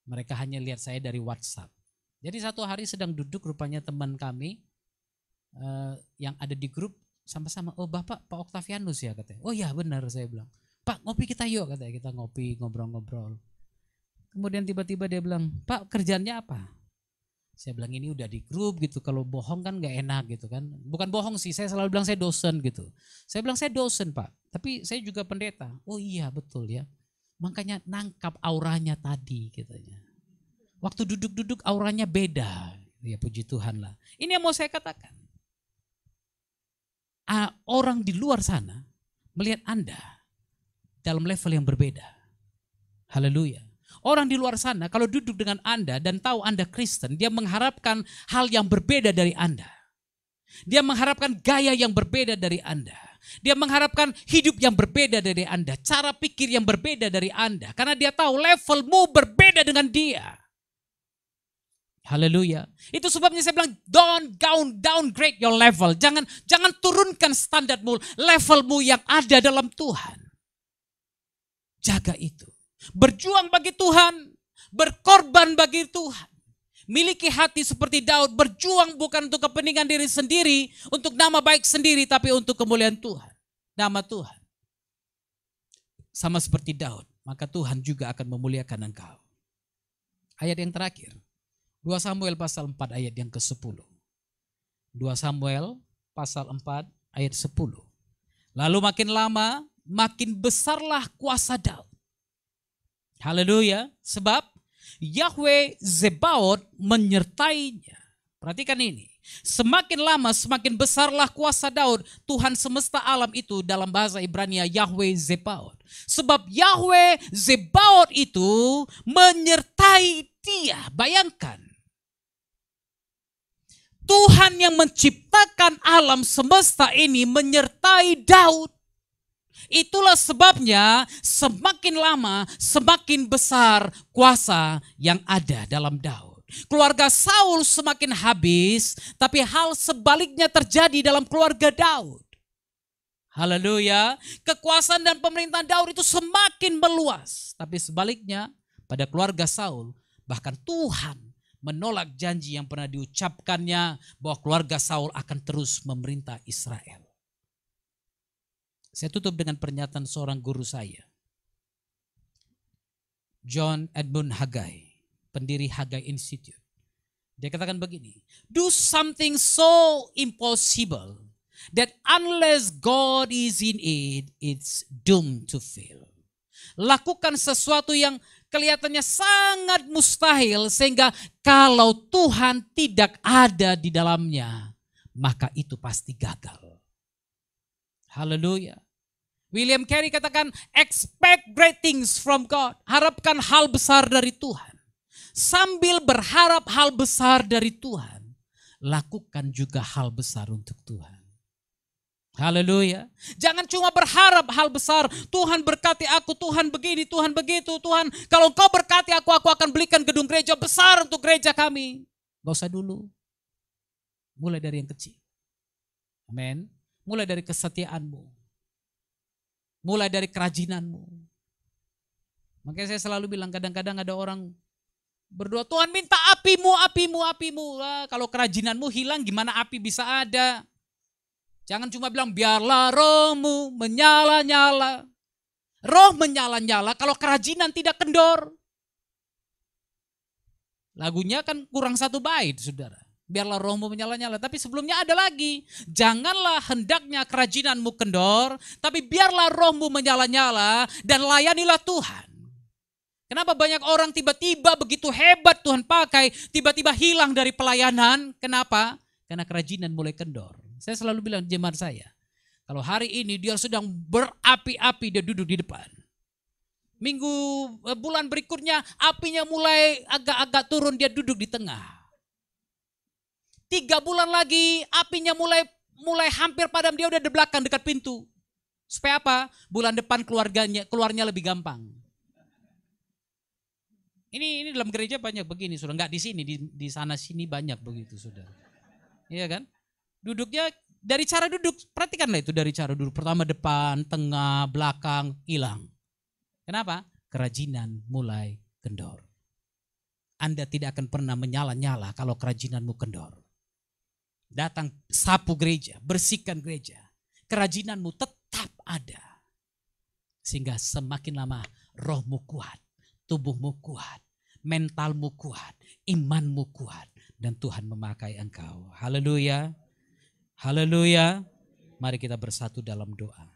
mereka hanya lihat saya dari WhatsApp. Jadi satu hari sedang duduk rupanya teman kami yang ada di grup sama-sama, oh Bapak Pak Octavianus ya katanya. Oh ya benar, saya bilang. Pak ngopi kita yuk katanya, kita ngopi ngobrol-ngobrol. Kemudian tiba-tiba dia bilang, Pak kerjaannya apa? Saya bilang ini udah di grup gitu, kalau bohong kan gak enak gitu kan. Bukan bohong sih, saya selalu bilang saya dosen gitu. Saya bilang saya dosen Pak, tapi saya juga pendeta. Oh iya betul ya, makanya nangkap auranya tadi katanya. Waktu duduk-duduk auranya beda, ya puji Tuhan lah. Ini yang mau saya katakan. Orang di luar sana melihat Anda dalam level yang berbeda. Haleluya. Orang di luar sana kalau duduk dengan Anda dan tahu Anda Kristen, dia mengharapkan hal yang berbeda dari Anda. Dia mengharapkan gaya yang berbeda dari Anda. Dia mengharapkan hidup yang berbeda dari Anda. Cara pikir yang berbeda dari Anda. Karena dia tahu levelmu berbeda dengan dia. Haleluya. Itu sebabnya saya bilang don't downgrade your level. Jangan turunkan standarmu, levelmu yang ada dalam Tuhan. Jaga itu. Berjuang bagi Tuhan, berkorban bagi Tuhan. Miliki hati seperti Daud, berjuang bukan untuk kepentingan diri sendiri, untuk nama baik sendiri, tapi untuk kemuliaan Tuhan, nama Tuhan. Sama seperti Daud, maka Tuhan juga akan memuliakan engkau. Ayat yang terakhir, 2 Samuel pasal 4 ayat yang ke-10. 2 Samuel pasal 4 ayat 10. Lalu makin lama, makin besarlah kuasa Daud. Haleluya, sebab Yahweh Zebaot menyertainya. Perhatikan ini, semakin lama semakin besarlah kuasa Daud. Tuhan semesta alam itu dalam bahasa Ibrania Yahweh Zebaot. Sebab Yahweh Zebaot itu menyertai dia. Bayangkan, Tuhan yang menciptakan alam semesta ini menyertai Daud. Itulah sebabnya semakin lama semakin besar kuasa yang ada dalam Daud. Keluarga Saul semakin habis, tapi hal sebaliknya terjadi dalam keluarga Daud. Haleluya. Kekuasaan dan pemerintahan Daud itu semakin meluas, tapi sebaliknya pada keluarga Saul, bahkan Tuhan menolak janji yang pernah diucapkannya bahwa keluarga Saul akan terus memerintah Israel. Saya tutup dengan pernyataan seorang guru saya, John Edmund Haggai, pendiri Haggai Institute. Dia katakan begini, do something so impossible that unless God is in it, it's doomed to fail. Lakukan sesuatu yang kelihatannya sangat mustahil sehingga kalau Tuhan tidak ada di dalamnya, maka itu pasti gagal. Haleluya. William Carey katakan, expect great things from God. Harapkan hal besar dari Tuhan. Sambil berharap hal besar dari Tuhan, lakukan juga hal besar untuk Tuhan. Haleluya. Jangan cuma berharap hal besar. Tuhan berkati aku, Tuhan begini, Tuhan begitu. Tuhan, kalau Engkau berkati aku akan belikan gedung gereja besar untuk gereja kami. Gak usah dulu. Mulai dari yang kecil. Amin. Mulai dari kesetiaanmu. Mulai dari kerajinanmu. Makanya saya selalu bilang, kadang-kadang ada orang berdoa, Tuhan minta apimu, apimu, apimu. Kalau kerajinanmu hilang, gimana api bisa ada? Jangan cuma bilang, biarlah rohmu menyala-nyala. Roh menyala-nyala kalau kerajinan tidak kendor. Lagunya kan kurang satu bait, saudara. Biarlah rohmu menyala-nyala. Tapi sebelumnya ada lagi. Janganlah hendaknya kerajinanmu kendor, tapi biarlah rohmu menyala-nyala dan layanilah Tuhan. Kenapa banyak orang tiba-tiba begitu hebat Tuhan pakai, tiba-tiba hilang dari pelayanan? Kenapa? Karena kerajinan mulai kendor. Saya selalu bilang jemaat saya, kalau hari ini dia sedang berapi-api, dia duduk di depan. Bulan berikutnya apinya mulai agak-agak turun, dia duduk di tengah. 3 bulan lagi apinya mulai hampir padam, dia udah di belakang dekat pintu. Supaya apa? Bulan depan keluarnya lebih gampang. Ini dalam gereja banyak begini, saudara. Enggak di sini, di sana sini banyak begitu, saudara. Iya kan? Duduknya dari cara duduk, perhatikanlah itu dari cara duduk. Pertama depan, tengah, belakang, hilang. Kenapa? Kerajinan mulai kendor. Anda tidak akan pernah menyala-nyala kalau kerajinanmu kendor. Datang sapu gereja, bersihkan gereja. Kerajinanmu tetap ada. Sehingga semakin lama rohmu kuat, tubuhmu kuat, mentalmu kuat, imanmu kuat. Dan Tuhan memakai engkau. Haleluya. Haleluya. Mari kita bersatu dalam doa.